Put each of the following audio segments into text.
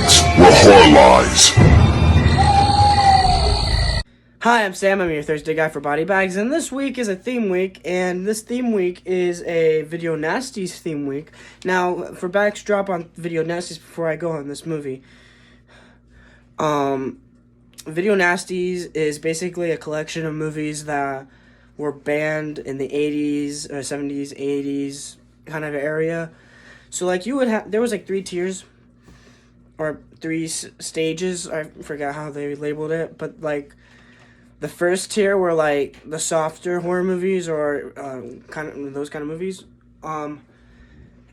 BodyBags, where horror lies. Hi, I'm Sam. I'm your Thursday guy for BodyBags, and this week is a theme week, and this theme week is a Video Nasties theme week. Now, for backdrop on Video Nasties before I go on this movie, Video Nasties is basically a collection of movies that were banned in the 80s, or 70s, 80s kind of area. So, like, you would have, there was like 3 tiers, or 3 stages, I forgot how they labeled it, but like, the first tier were like the softer horror movies or kind of those kind of movies,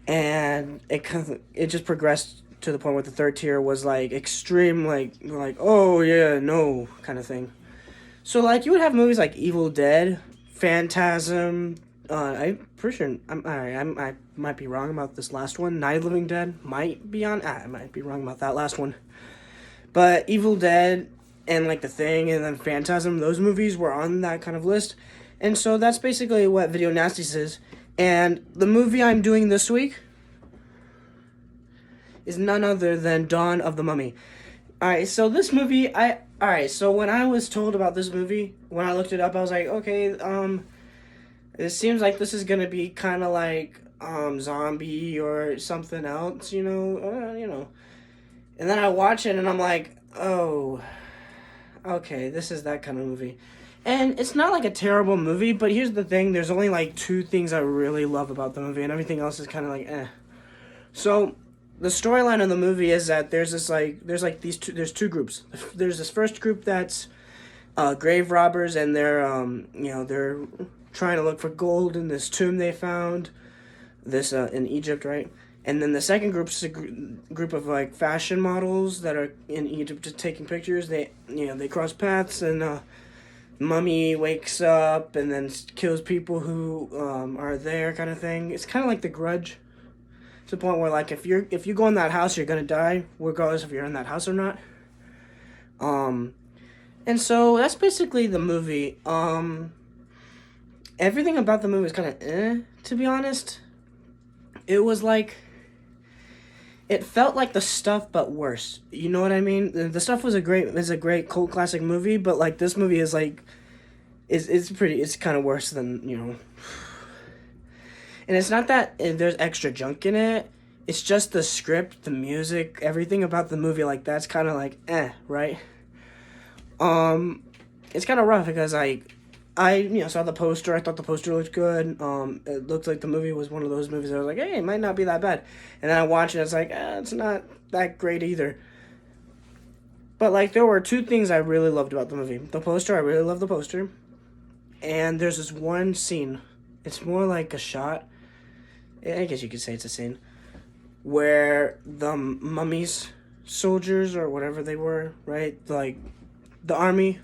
and it just progressed to the point where the third tier was like extreme, like oh yeah no kind of thing. So like you would have movies like Evil Dead, Phantasm. I'm pretty sure I might be wrong about this last one. Night of the Living Dead might be on. I might be wrong about that last one, but Evil Dead and like The Thing and then Phantasm, those movies were on that kind of list. And so that's basically what Video Nasties is. And the movie I'm doing this week is none other than Dawn of the Mummy. Alright, so this movie, so when I was told about this movie, when I looked it up, I was like, okay, it seems like this is gonna be kind of like, zombie or something else, you know. And then I watch it and I'm like, oh, okay, this is that kind of movie. And it's not like a terrible movie, but here's the thing, there's only like 2 things I really love about the movie, and everything else is kind of like, eh. So, the storyline of the movie is that there's 2 groups. There's this first group that's grave robbers, and they're trying to look for gold in this tomb they found, in Egypt, right? And then the second group is a group of like fashion models that are in Egypt just taking pictures. They cross paths, and Mummy wakes up and then kills people who are there, kind of thing. It's kind of like The Grudge, to the point where like if you go in that house, you're gonna die regardless if you're in that house or not. And so that's basically the movie. Everything about the movie is kind of to be honest. It was like, it felt like The Stuff, but worse. You know what I mean? The Stuff was a great cult classic movie, but like this movie is like, it's kind of worse than, And it's not that there's extra junk in it. It's just the script, the music, everything about the movie. Like that's kind of like right. It's kind of rough because I saw the poster. I thought the poster looked good. It looked like the movie was one of those movies that I was like, hey, it might not be that bad. And then I watched it, it's like, it's not that great either. But, like, there were 2 things I really loved about the movie. The poster, I really loved the poster. And there's this one scene. It's more like a shot. I guess you could say it's a scene. Where the mummies, soldiers, or whatever they were, right? Like, the army,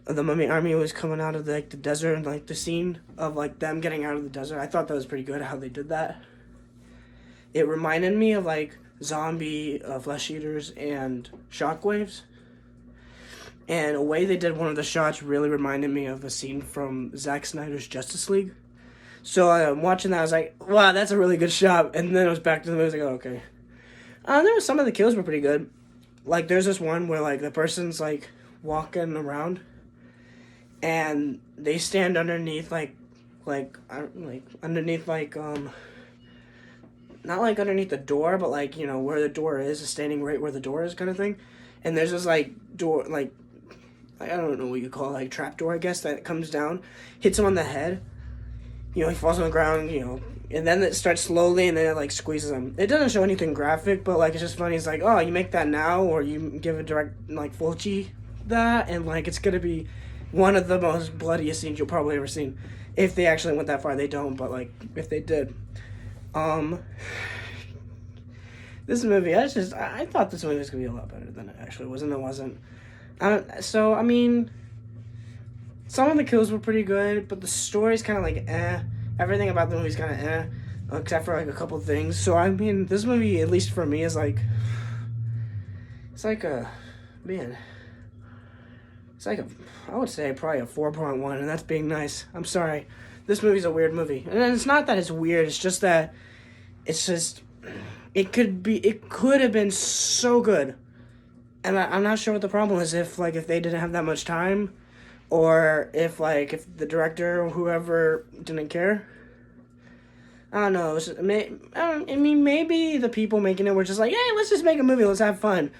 the Mummy army was coming out of the desert, and like the scene of like them getting out of the desert, I thought that was pretty good how they did that. It reminded me of like zombie flesh eaters and shockwaves, and a way they did one of the shots really reminded me of a scene from Zack Snyder's Justice League. So I'm watching that, I was like, wow, that's a really good shot. And then it was back to the movie. I was like, oh, okay. There was some of the kills were pretty good. Like there's this one where like the person's like walking around, and they stand underneath underneath not like underneath the door, but like where the door is standing right where the door is, kind of thing. And there's this like door, like I don't know what you call it, like trap door, I guess, that comes down, hits him on the head. He falls on the ground, and then it starts slowly, and then it like squeezes him. It doesn't show anything graphic, but like it's just funny. It's like, oh, you make that now, or you give a direct like full G that, and like it's gonna be one of the most bloodiest scenes you'll probably ever seen. If they actually went that far, they don't, but like if they did. This movie, I thought this movie was gonna be a lot better than it actually was, and it wasn't. So I mean, some of the kills were pretty good, but the story's kind of like Everything about the movie's kind of except for like a couple things. So I mean, this movie, at least for me, is like, it's like a, man, it's like I would say probably a 4.1, and that's being nice. I'm sorry. This movie's a weird movie. And it's not that it's weird, it's just that, it could have been so good. And I'm not sure what the problem is, if they didn't have that much time, or if the director or whoever didn't care. I don't know. I mean, maybe the people making it were just like, hey, let's just make a movie. Let's have fun.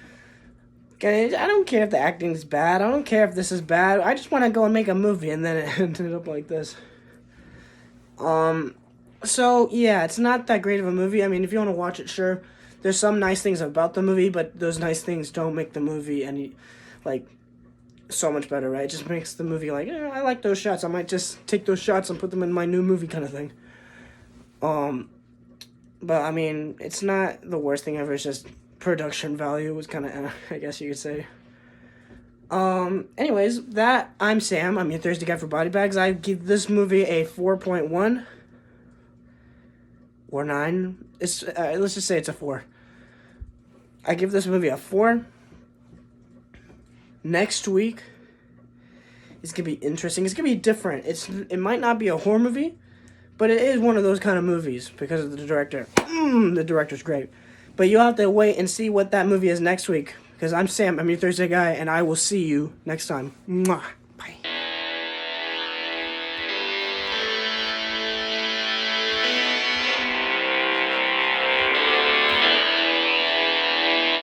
Okay, I don't care if the acting's bad. I don't care if this is bad. I just want to go and make a movie, and then it ended up like this. So, yeah, it's not that great of a movie. I mean, if you want to watch it, sure. There's some nice things about the movie, but those nice things don't make the movie any, so much better, right? It just makes the movie I like those shots. I might just take those shots and put them in my new movie kind of thing. But, I mean, it's not the worst thing ever. It's just production value was kind of, I guess you could say. Anyways, I'm Sam. I'm your Thursday guy for BodyBags. I give this movie a 4.1 or 9. Let's just say it's a 4. I give this movie a 4. Next week, it's gonna be interesting. It's gonna be different. It might not be a horror movie, but it is one of those kind of movies because of the director. The director's great. But you'll have to wait and see what that movie is next week. Because I'm Sam, I'm your Thursday guy, and I will see you next time. Mwah.